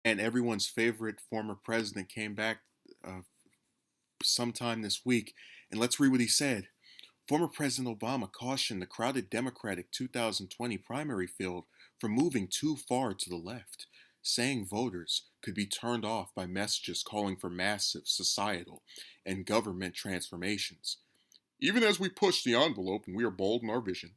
And everyone's favorite former president came back uh, sometime this week. And let's read what he said. Former President Obama cautioned the crowded Democratic 2020 primary field from moving too far to the left, saying voters could be turned off by messages calling for massive societal and government transformations. Even as we push the envelope and we are bold in our vision,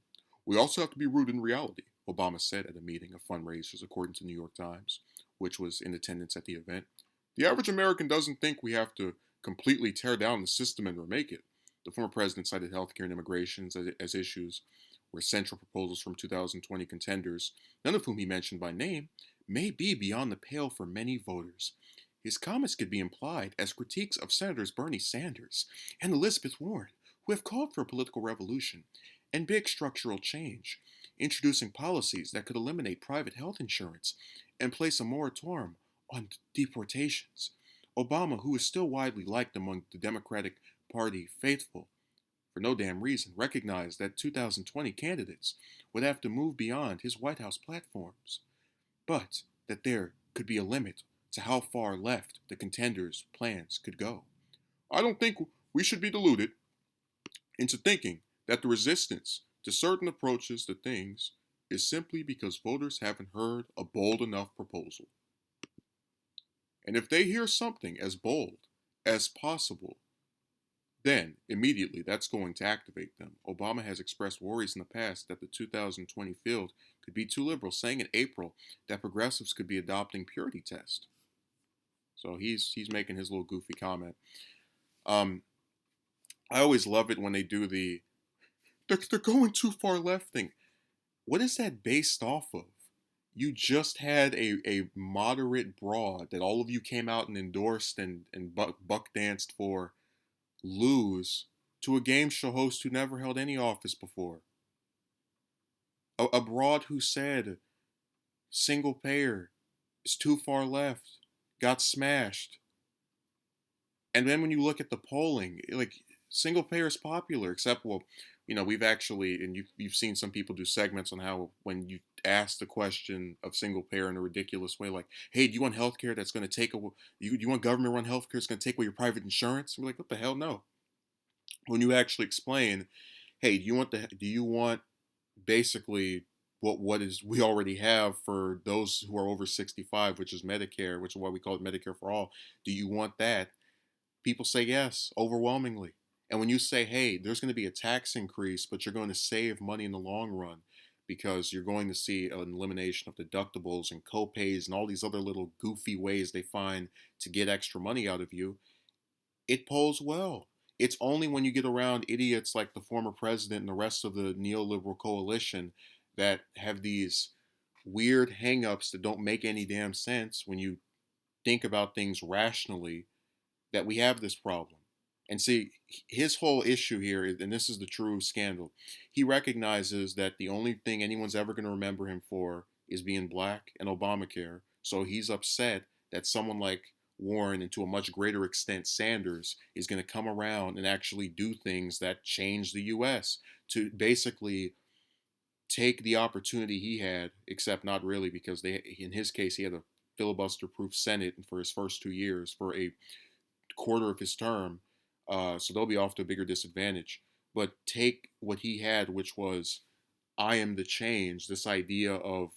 we also have to be rooted in reality, Obama said at a meeting of fundraisers, according to the New York Times, which was in attendance at the event. The average American doesn't think we have to completely tear down the system and remake it. The former president cited healthcare and immigration as issues where central proposals from 2020 contenders, none of whom he mentioned by name, may be beyond the pale for many voters. His comments could be implied as critiques of Senators Bernie Sanders and Elizabeth Warren, who have called for a political revolution and big structural change, introducing policies that could eliminate private health insurance and place a moratorium on deportations. Obama, who is still widely liked among the Democratic Party faithful for no damn reason, recognized that 2020 candidates would have to move beyond his White House platforms, but that there could be a limit to how far left the contenders' plans could go. I don't think we should be deluded into thinking that the resistance to certain approaches to things is simply because voters haven't heard a bold enough proposal. And if they hear something as bold as possible, then immediately that's going to activate them. Obama has expressed worries in the past that the 2020 field could be too liberal, saying in April that progressives could be adopting purity test. So he's making his little goofy comment. Um, I always love it when they do they're going too far left thing. What is that based off of? You just had a moderate broad that all of you came out and endorsed and buck danced for lose to a game show host who never held any office before. A broad who said single payer is too far left, got smashed. And then when you look at the polling, like single payer is popular, except well, we've actually and you've seen some people do segments on how when you ask the question of single payer in a ridiculous way, like, hey, do you want healthcare that's going to take away you want government run healthcare that's going to take away your private insurance? And we're like, what the hell, no. When you actually explain, hey, do you want basically what is we already have for those who are over 65, which is Medicare, which is why we call it Medicare for all. Do you want that? People say yes, overwhelmingly. And when you say, hey, there's going to be a tax increase, but you're going to save money in the long run because you're going to see an elimination of deductibles and copays and all these other little goofy ways they find to get extra money out of you, it polls well. It's only when you get around idiots like the former president and the rest of the neoliberal coalition that have these weird hangups that don't make any damn sense when you think about things rationally that we have this problem. And see, his whole issue here, and this is the true scandal, he recognizes that the only thing anyone's ever going to remember him for is being black and Obamacare. So he's upset that someone like Warren, and to a much greater extent Sanders, is going to come around and actually do things that change the U.S. to basically take the opportunity he had, except not really, because in his case, he had a filibuster-proof Senate for his first 2 years for a quarter of his term, so they'll be off to a bigger disadvantage. But take what he had, which was, I am the change, this idea of,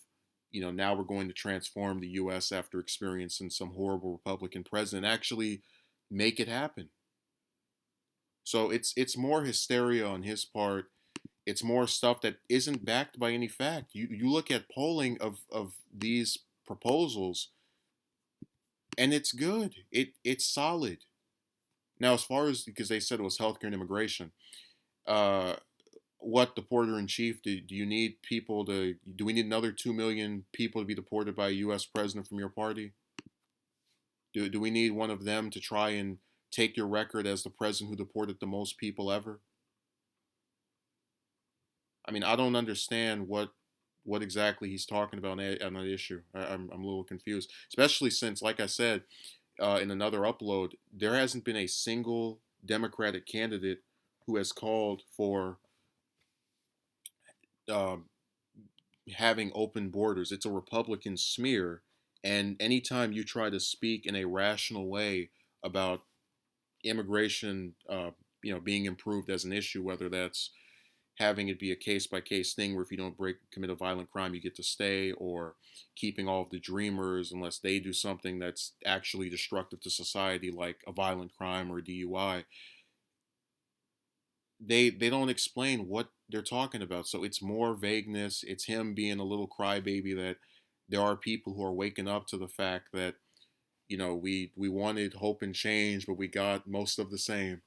now we're going to transform the U.S. after experiencing some horrible Republican president, actually make it happen. So it's more hysteria on his part. It's more stuff that isn't backed by any fact. You look at polling of these proposals, and it's good. It's solid. Now, as far as because they said it was healthcare and immigration, uh, what deporter in chief do you need people to? Do we need another 2 million people to be deported by a U.S. president from your party? Do we need one of them to try and take your record as the president who deported the most people ever? I mean, I don't understand what exactly he's talking about on that issue. I'm a little confused, especially since, like I said in another upload, there hasn't been a single Democratic candidate who has called for um, having open borders. It's a Republican smear, And anytime you try to speak in a rational way about immigration, being improved as an issue, whether that's having it be a case by case thing where if you don't commit a violent crime, you get to stay, or keeping all of the dreamers unless they do something that's actually destructive to society, like a violent crime or a DUI. They don't explain what they're talking about. So it's more vagueness. It's him being a little crybaby that there are people who are waking up to the fact that we wanted hope and change, but we got most of the same.